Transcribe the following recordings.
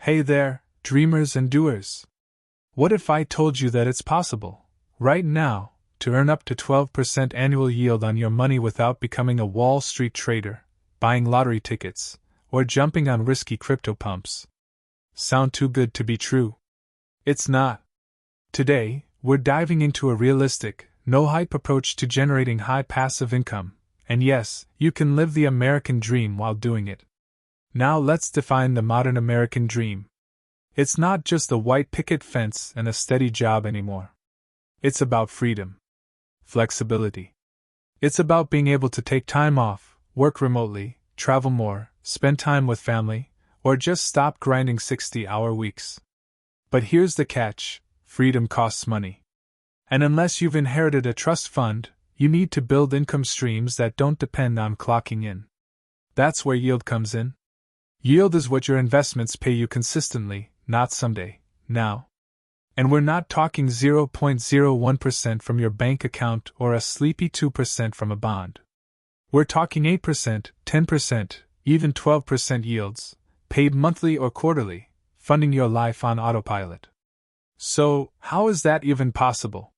Hey there, dreamers and doers. What if I told you that it's possible, right now, to earn up to 12% annual yield on your money without becoming a Wall Street trader, buying lottery tickets, or jumping on risky crypto pumps? Sound too good to be true? It's not. Today, we're diving into a realistic, no-hype approach to generating high passive income, and yes, you can live the American dream while doing it. Now let's define the modern American dream. It's not just a white picket fence and a steady job anymore. It's about freedom. Flexibility. It's about being able to take time off, work remotely, travel more, spend time with family, or just stop grinding 60-hour weeks. But here's the catch: freedom costs money. And unless you've inherited a trust fund, you need to build income streams that don't depend on clocking in. That's where yield comes in. Yield is what your investments pay you consistently, not someday, now. And we're not talking 0.01% from your bank account or a sleepy 2% from a bond. We're talking 8%, 10%, even 12% yields, paid monthly or quarterly, funding your life on autopilot. So, how is that even possible?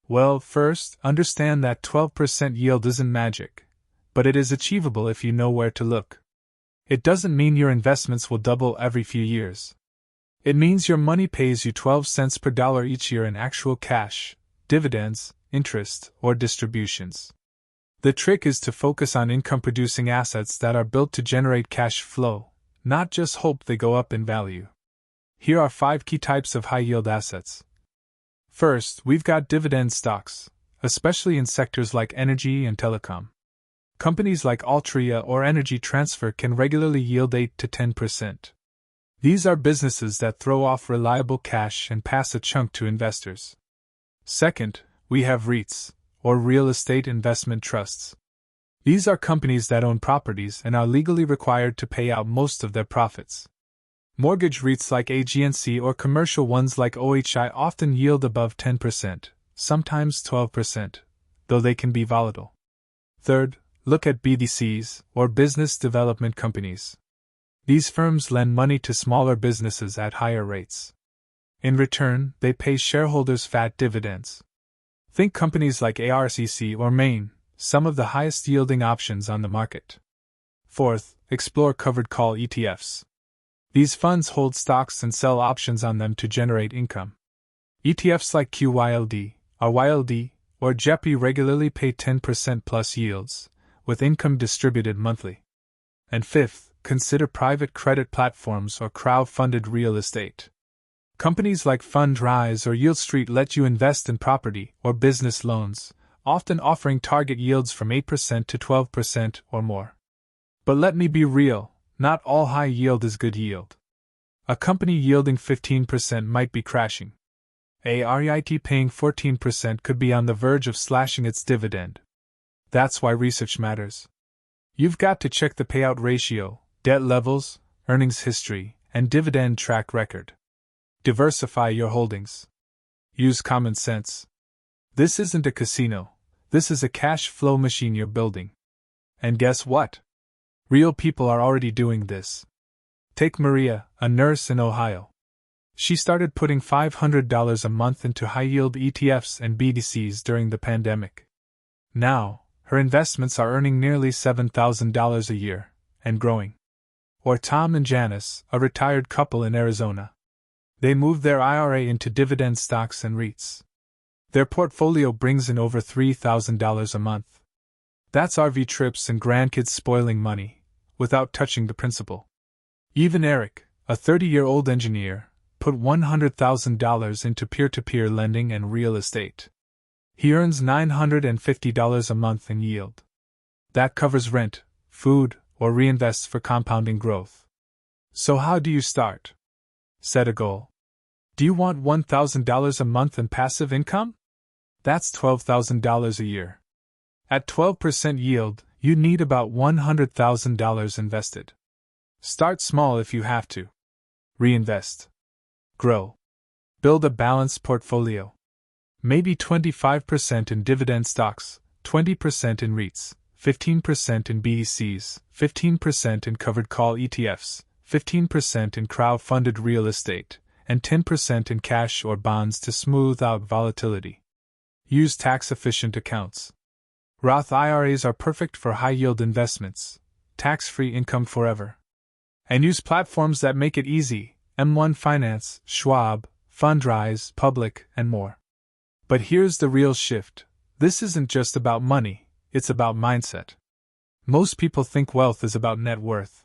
Well, first, understand that 12% yield isn't magic, but it is achievable if you know where to look. It doesn't mean your investments will double every few years. It means your money pays you 12 cents per dollar each year in actual cash, dividends, interest, or distributions. The trick is to focus on income-producing assets that are built to generate cash flow, not just hope they go up in value. Here are 5 key types of high-yield assets. First, we've got dividend stocks, especially in sectors like energy and telecom. Companies like Altria or Energy Transfer can regularly yield 8 to 10%. These are businesses that throw off reliable cash and pass a chunk to investors. Second, we have REITs, or real estate investment trusts. These are companies that own properties and are legally required to pay out most of their profits. Mortgage REITs like AGNC or commercial ones like OHI often yield above 10%, sometimes 12%, though they can be volatile. Third, look at BDCs, or business development companies. These firms lend money to smaller businesses at higher rates. In return, they pay shareholders fat dividends. Think companies like ARCC or Maine, some of the highest yielding options on the market. Fourth, explore covered call ETFs. These funds hold stocks and sell options on them to generate income. ETFs like QYLD, RYLD, or JEPI regularly pay 10% plus yields, with income distributed monthly. And fifth, consider private credit platforms or crowd-funded real estate. Companies like Fundrise or YieldStreet let you invest in property or business loans, often offering target yields from 8% to 12% or more. But let me be real, not all high yield is good yield. A company yielding 15% might be crashing. A REIT paying 14% could be on the verge of slashing its dividend. That's why research matters. You've got to check the payout ratio, debt levels, earnings history, and dividend track record. Diversify your holdings. Use common sense. This isn't a casino. This is a cash flow machine you're building. And guess what? Real people are already doing this. Take Maria, a nurse in Ohio. She started putting $500 a month into high-yield ETFs and BDCs during the pandemic. Now, her investments are earning nearly $7,000 a year, and growing. Or Tom and Janice, a retired couple in Arizona. They moved their IRA into dividend stocks and REITs. Their portfolio brings in over $3,000 a month. That's RV trips and grandkids spoiling money, without touching the principal. Even Eric, a 30-year-old engineer, put $100,000 into peer-to-peer lending and real estate. He earns $950 a month in yield. That covers rent, food, or reinvests for compounding growth. So how do you start? Set a goal. Do you want $1,000 a month in passive income? That's $12,000 a year. At 12% yield, you need about $100,000 invested. Start small if you have to. Reinvest. Grow. Build a balanced portfolio. Maybe 25% in dividend stocks, 20% in REITs, 15% in BDCs, 15% in covered call ETFs, 15% in crowd-funded real estate, and 10% in cash or bonds to smooth out volatility. Use tax-efficient accounts. Roth IRAs are perfect for high-yield investments, tax-free income forever. And use platforms that make it easy: M1 Finance, Schwab, Fundrise, Public, and more. But here's the real shift. This isn't just about money, it's about mindset. Most people think wealth is about net worth.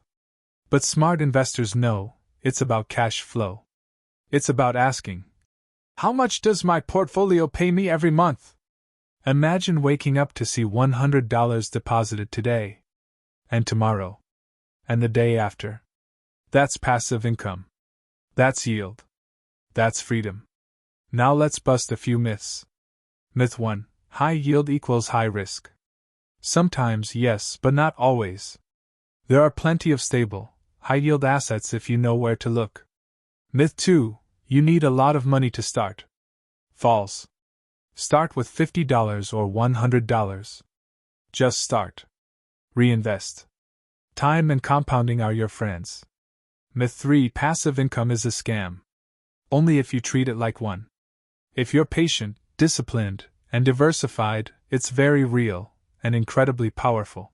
But smart investors know it's about cash flow. It's about asking, how much does my portfolio pay me every month? Imagine waking up to see $100 deposited today, and tomorrow, and the day after. That's passive income. That's yield. That's freedom. Now let's bust a few myths. Myth 1. High yield equals high risk. Sometimes, yes, but not always. There are plenty of stable, high-yield assets if you know where to look. Myth 2. You need a lot of money to start. False. Start with $50 or $100. Just start. Reinvest. Time and compounding are your friends. Myth 3. Passive income is a scam. Only if you treat it like one. If you're patient, disciplined, and diversified, it's very real and incredibly powerful.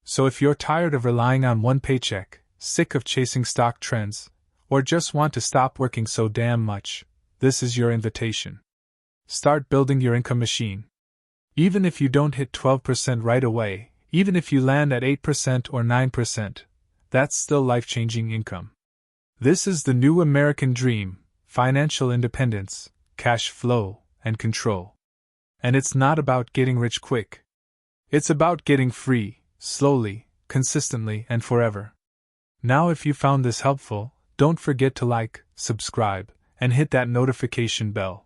So if you're tired of relying on one paycheck, sick of chasing stock trends, or just want to stop working so damn much, this is your invitation. Start building your income machine. Even if you don't hit 12% right away, even if you land at 8% or 9%, that's still life-changing income. This is the new American dream: financial independence, cash flow, and control. And it's not about getting rich quick. It's about getting free, slowly, consistently, and forever. Now, if you found this helpful, don't forget to like, subscribe, and hit that notification bell.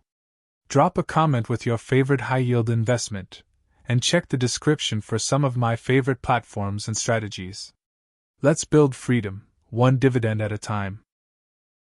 Drop a comment with your favorite high-yield investment, and check the description for some of my favorite platforms and strategies. Let's build freedom, one dividend at a time.